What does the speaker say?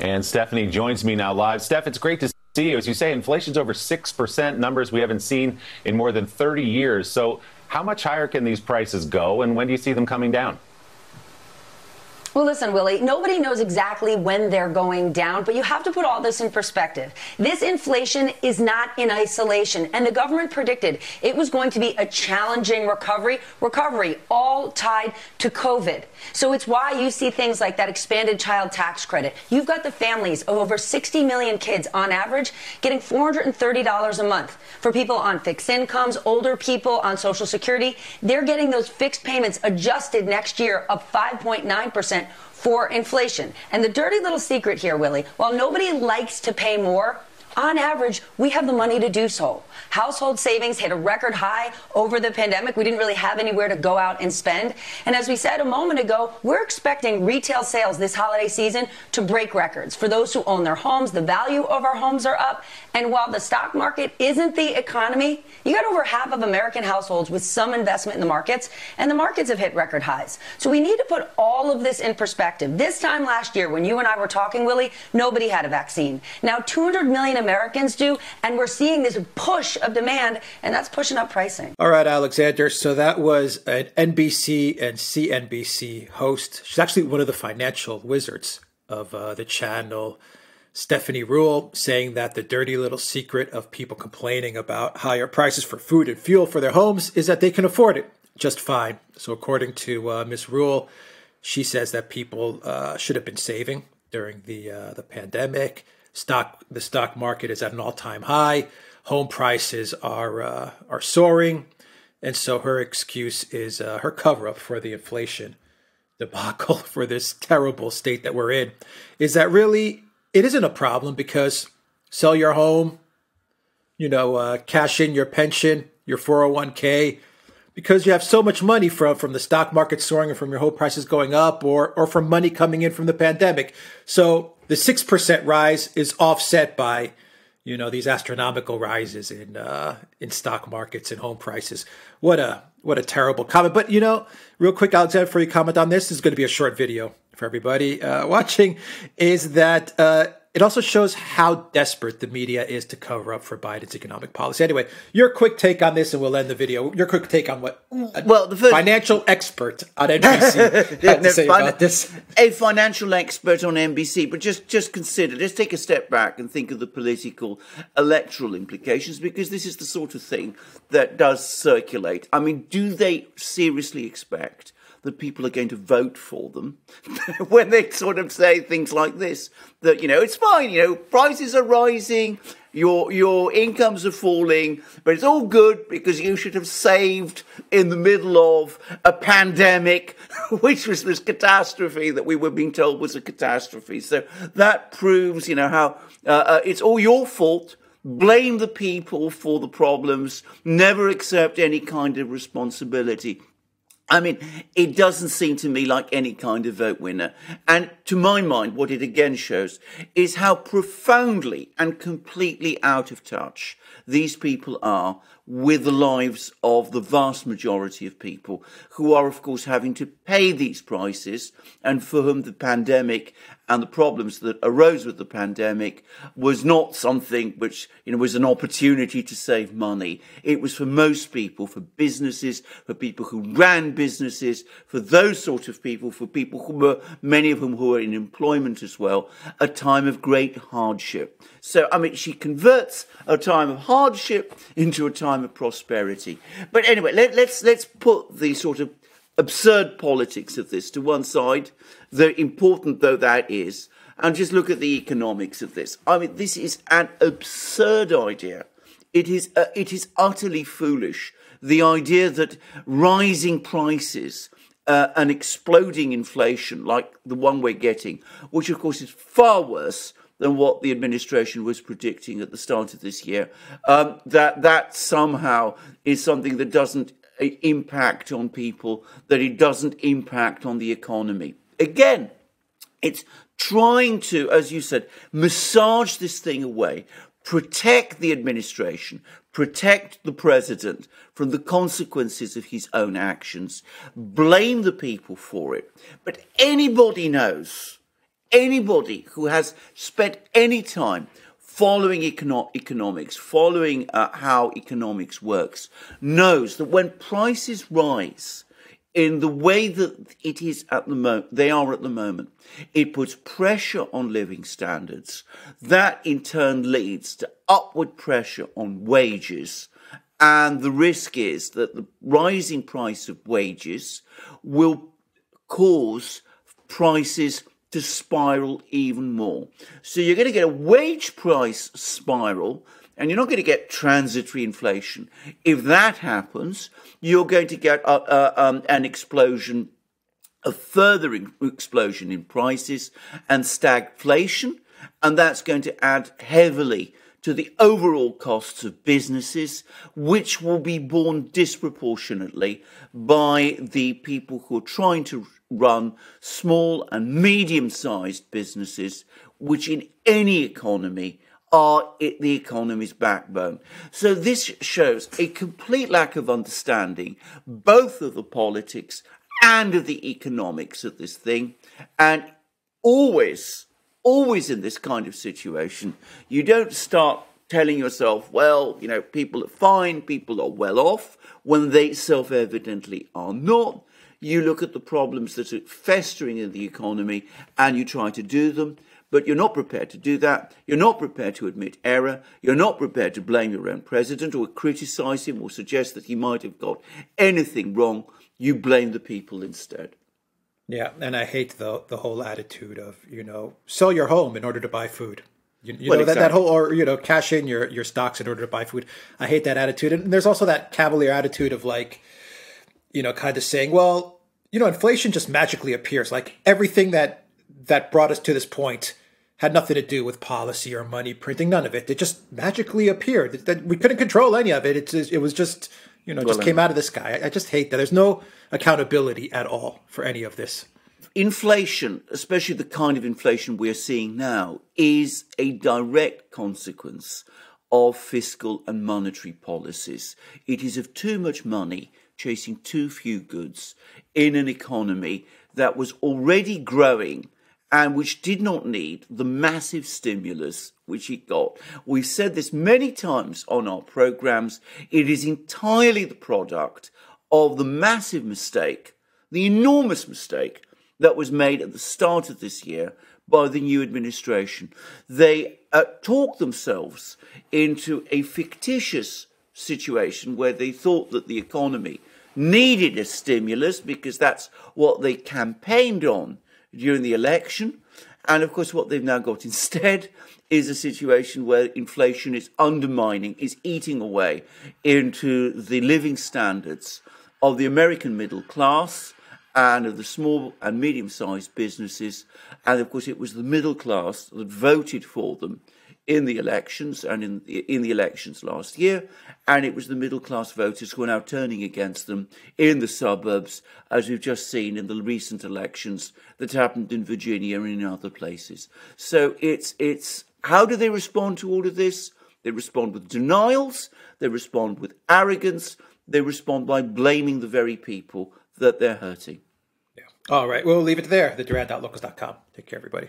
And Stephanie joins me now live. Steph, it's great to see you. As you say, inflation's over 6%, numbers we haven't seen in more than 30 years. So how much higher can these prices go, and when do you see them coming down? Well, listen, Willie, nobody knows exactly when they're going down, but you have to put all this in perspective. This inflation is not in isolation, and the government predicted it was going to be a challenging recovery all tied to COVID. So it's why you see things like that expanded child tax credit. You've got the families of over 60 million kids on average getting $430 a month. For people on fixed incomes, older people on Social Security, they're getting those fixed payments adjusted next year up 5.9%. for inflation. And the dirty little secret here, Willie, while nobody likes to pay more, on average, we have the money to do so. Household savings hit a record high over the pandemic. We didn't really have anywhere to go out and spend. And as we said a moment ago, we're expecting retail sales this holiday season to break records. For those who own their homes, the value of our homes are up. And while the stock market isn't the economy, you got over half of American households with some investment in the markets, and the markets have hit record highs. So we need to put all of this in perspective. This time last year, when you and I were talking, Willie, nobody had a vaccine. Now 200 million Americans do, and we're seeing this push of demand, and that's pushing up pricing. All right, Alexander. So that was an NBC and CNBC host. She's actually one of the financial wizards of the channel, Stephanie Ruhle, saying that the dirty little secret of people complaining about higher prices for food and fuel for their homes is that they can afford it just fine. So according to Ms. Ruhle, she says that people should have been saving during the pandemic. The stock market is at an all-time high. Home prices are soaring. And so her excuse is her cover-up for the inflation debacle, for this terrible state that we're in, is that really it isn't a problem because sell your home, cash in your pension, your 401k, because you have so much money from the stock market soaring and from your home prices going up, or from money coming in from the pandemic. So the 6% rise is offset by, these astronomical rises in stock markets and home prices. What a terrible comment. But, real quick, Alexander, before you comment on this is going to be a short video for everybody watching, is that it also shows how desperate the media is to cover up for Biden's economic policy. Anyway, your quick take on this, and we'll end the video. Your quick take on what the financial expert on NBC had to say about this. A financial expert on NBC, but just consider, let's take a step back and think of the political electoral implications, because this is the sort of thing that does circulate. I mean, do they seriously expect that people are going to vote for them when they sort of say things like this, that, it's fine, prices are rising, your incomes are falling, but it's all good because you should have saved in the middle of a pandemic, which was this catastrophe that we were being told was a catastrophe. So that proves, how it's all your fault. Blame the people for the problems, never accept any kind of responsibility. I mean, it doesn't seem to me like any kind of vote winner. And to my mind, what it again shows is how profoundly and completely out of touch these people are with the lives of the vast majority of people who are, of course, having to pay these prices, and for whom the pandemic and the problems that arose with the pandemic was not something which, was an opportunity to save money. It was for most people, for businesses, for people who ran businesses, for those sort of people, for people who were, many of whom who were in employment as well, a time of great hardship. So, I mean, she converts a time of hardship into a time of prosperity. But anyway, let's put the sort of absurd politics of this to one side, the important though that is, and just look at the economics of this. I mean, this is an absurd idea. It is utterly foolish. The idea that rising prices and exploding inflation like the one we're getting, which of course is far worse than what the administration was predicting at the start of this year, that somehow is something that doesn't impact on people, that it doesn't impact on the economy. Again, it's trying to, as you said, massage this thing away, protect the administration, protect the president from the consequences of his own actions, blame the people for it. But anybody knows anybody who has spent any time following economics, following how economics works, knows that when prices rise in the way that it is at the they are at the moment, it puts pressure on living standards. That in turn leads to upward pressure on wages. And the risk is that the rising price of wages will cause prices to spiral even more. So you're going to get a wage price spiral, and you're not going to get transitory inflation. If that happens, you're going to get an explosion, a further explosion in prices and stagflation, and that's going to add heavily to the overall costs of businesses, which will be borne disproportionately by the people who are trying to run small and medium-sized businesses, which in any economy are the economy's backbone. So this shows a complete lack of understanding, both of the politics and of the economics of this thing. And always in this kind of situation, you don't start telling yourself, well, you know, people are fine, people are well off, when they self-evidently are not. You look at the problems that are festering in the economy and you try to do them, but you're not prepared to do that. You're not prepared to admit error. You're not prepared to blame your own president or criticize him or suggest that he might have got anything wrong. You blame the people instead. Yeah, and I hate the whole attitude of, you know, sell your home in order to buy food. You know, exactly. that whole, or, you know, cash in your stocks in order to buy food. I hate that attitude. And there's also that cavalier attitude of like, you know, kind of saying, well, you know, inflation just magically appears. Like everything that brought us to this point had nothing to do with policy or money printing. None of it. It just magically appeared. That we couldn't control any of it. It was just, you know, just came out of the sky. I just hate that. There's no accountability at all for any of this. Inflation, especially the kind of inflation we're seeing now, is a direct consequence of fiscal and monetary policies. It is of too much money chasing too few goods in an economy that was already growing and which did not need the massive stimulus which it got. We've said this many times on our programs. It is entirely the product of the massive mistake, the enormous mistake that was made at the start of this year by the new administration. They talked themselves into a fictitious situation where they thought that the economy needed a stimulus because that's what they campaigned on during the election. And of course, what they've now got instead is a situation where inflation is undermining, is eating away into the living standards of the American middle class and of the small and medium-sized businesses. And of course, it was the middle class that voted for them in the elections and in the elections last year, and it was the middle-class voters who are now turning against them in the suburbs, as we've just seen in the recent elections that happened in Virginia and in other places. So it's how do they respond to all of this? They respond with denials, they respond with arrogance, they respond by blaming the very people that they're hurting. Yeah. All right, we'll leave it there. TheDuran.locals.com. Take care, everybody.